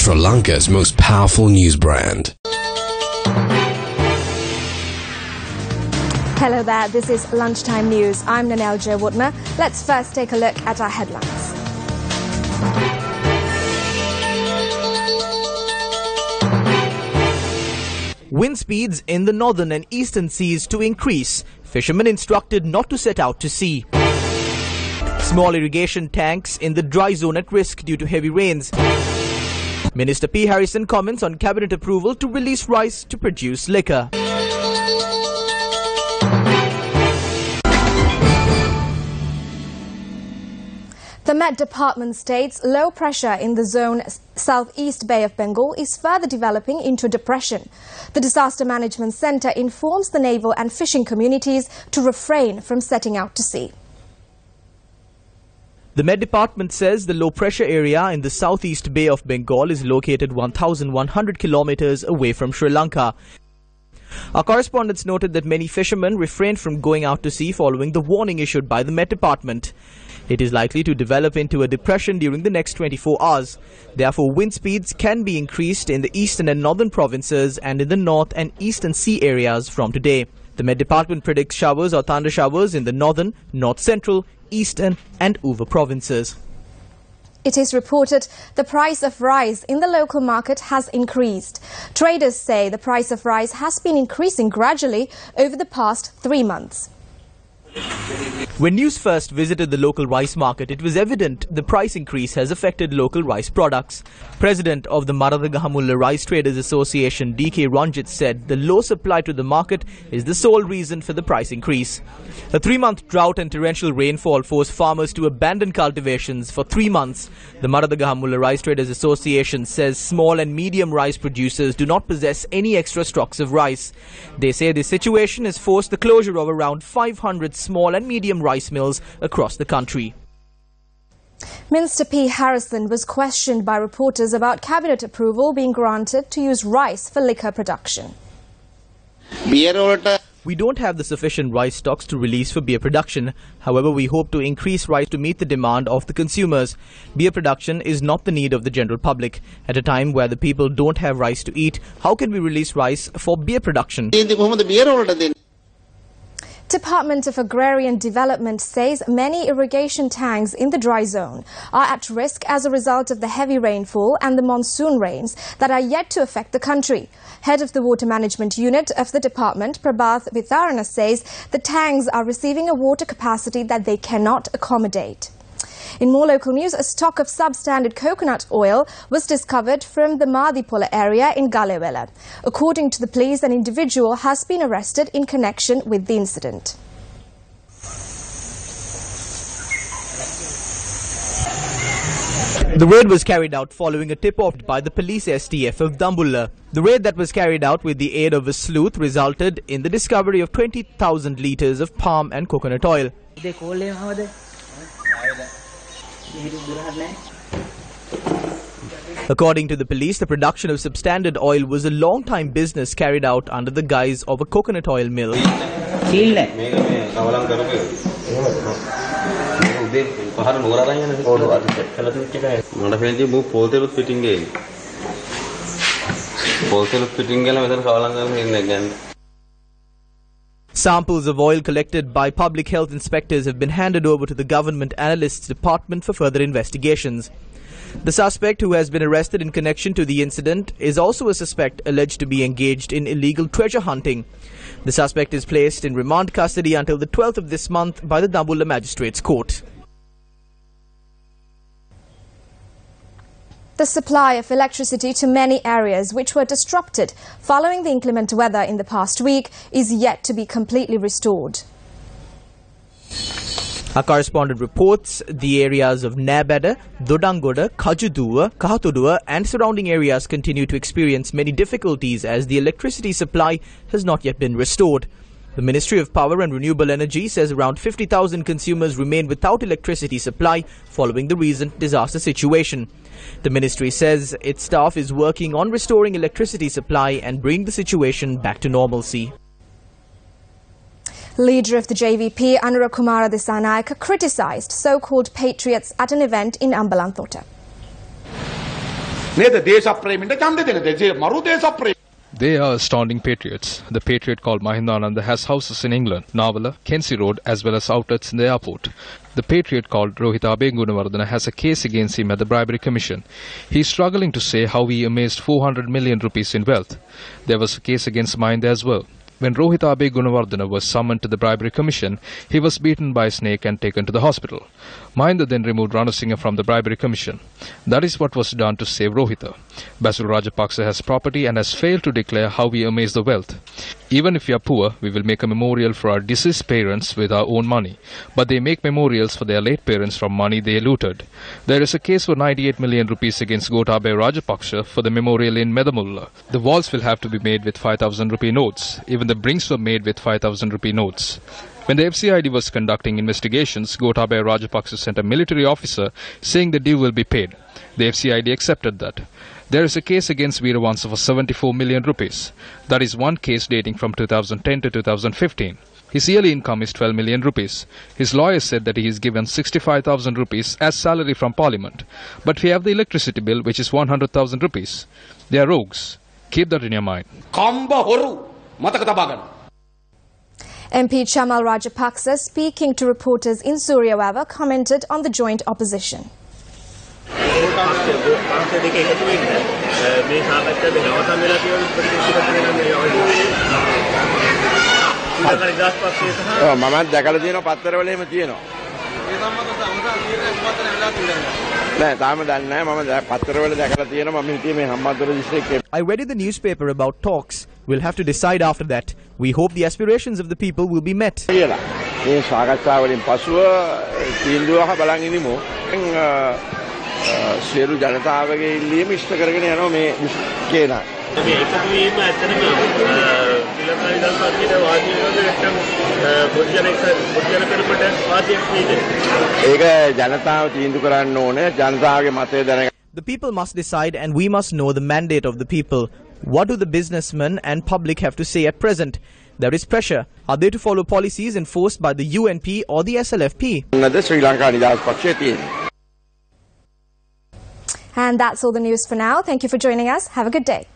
Sri Lanka's most powerful news brand. Hello there, this is Lunchtime News. I'm Nanel J. Woodmer. Let's first take a look at our headlines. Wind speeds in the northern and eastern seas to increase. Fishermen instructed not to set out to sea. Small irrigation tanks in the dry zone at risk due to heavy rains. Minister P. Harrison comments on cabinet approval to release rice to produce liquor. The Met Department states low pressure in the zone southeast Bay of Bengal is further developing into a depression. The Disaster Management Centre informs the naval and fishing communities to refrain from setting out to sea. The Met Department says the low-pressure area in the southeast Bay of Bengal is located 1,100 kilometers away from Sri Lanka. Our correspondents noted that many fishermen refrained from going out to sea following the warning issued by the Met Department. It is likely to develop into a depression during the next 24 hours. Therefore, wind speeds can be increased in the eastern and northern provinces and in the north and eastern sea areas from today. The Met Department predicts showers or thunder showers in the northern, north central, eastern and Uva provinces. It is reported the price of rice in the local market has increased. Traders say the price of rice has been increasing gradually over the past 3 months. When Newsfirst visited the local rice market, it was evident the price increase has affected local rice products. President of the Maradagahamulla Rice Traders Association, D.K. Ranjit, said the low supply to the market is the sole reason for the price increase. A 3-month drought and torrential rainfall forced farmers to abandon cultivations for 3 months. The Maradagahamulla Rice Traders Association says small and medium rice producers do not possess any extra stocks of rice. They say this situation has forced the closure of around 500 small and medium rice mills across the country. Minister P. Harrison was questioned by reporters about cabinet approval being granted to use rice for liquor production. We don't have the sufficient rice stocks to release for beer production. However, we hope to increase rice to meet the demand of the consumers. Beer production is not the need of the general public. At a time where the people don't have rice to eat, how can we release rice for beer production? Department of Agrarian Development says many irrigation tanks in the dry zone are at risk as a result of the heavy rainfall and the monsoon rains that are yet to affect the country. Head of the Water Management Unit of the department, Prabhath Vitharana, says the tanks are receiving a water capacity that they cannot accommodate. In more local news, a stock of substandard coconut oil was discovered from the Madhipola area in Galewela. According to the police, an individual has been arrested in connection with the incident. The raid was carried out following a tip-off by the police STF of Dambulla. The raid that was carried out with the aid of a sleuth resulted in the discovery of 20,000 litres of palm and coconut oil. According to the police, the production of substandard oil was a long-time business carried out under the guise of a coconut oil mill. Samples of oil collected by public health inspectors have been handed over to the Government Analysts Department for further investigations. The suspect, who has been arrested in connection to the incident, is also a suspect alleged to be engaged in illegal treasure hunting. The suspect is placed in remand custody until the 12th of this month by the Dambulla Magistrates Court. The supply of electricity to many areas which were disrupted following the inclement weather in the past week is yet to be completely restored. Our correspondent reports the areas of Nabada, Dodangoda, Kajuduwa, Kahatuduwa and surrounding areas continue to experience many difficulties as the electricity supply has not yet been restored. The Ministry of Power and Renewable Energy says around 50,000 consumers remain without electricity supply following the recent disaster situation. The ministry says its staff is working on restoring electricity supply and bring the situation back to normalcy. Leader of the JVP, Anurakumara Dissanayake, criticised so-called patriots at an event in Ambalanthota. They are astounding patriots. The patriot called Mahindananda has houses in England, Navala, Kensey Road, as well as outlets in the airport. The patriot called Rohitha Gunawardena has a case against him at the Bribery Commission. He is struggling to say how he amassed 400 million rupees in wealth. There was a case against Mahinda as well. When Rohitha Gunawardena was summoned to the Bribery Commission, he was beaten by a snake and taken to the hospital. Mahinda then removed Ranasinghe from the Bribery Commission. That is what was done to save Rohitha. Basil Rajapaksha has property and has failed to declare how we amass the wealth. Even if we are poor, we will make a memorial for our deceased parents with our own money. But they make memorials for their late parents from money they looted. There is a case for 98 million rupees against Gotabaya Rajapaksha for the memorial in Medamulla. The walls will have to be made with 5,000 rupee notes. Even the brinks were made with 5,000 rupee notes. When the FCID was conducting investigations, Gotabaya Rajapaksha sent a military officer saying the due will be paid. The FCID accepted that. There is a case against Veeravansa for 74 million rupees. That is one case dating from 2010 to 2015. His yearly income is 12 million rupees. His lawyer said that he is given 65,000 rupees as salary from Parliament. But we have the electricity bill, which is 100,000 rupees. They are rogues. Keep that in your mind. MP Chamal Rajapaksha, speaking to reporters in Suryawava, commented on the joint opposition. I read in the newspaper about talks. We'll have to decide after that. We hope the aspirations of the people will be met. The people must decide, and we must know the mandate of the people. What do the businessmen and public have to say at present? There is pressure. Are they to follow policies enforced by the UNP or the SLFP? And that's all the news for now. Thank you for joining us. Have a good day.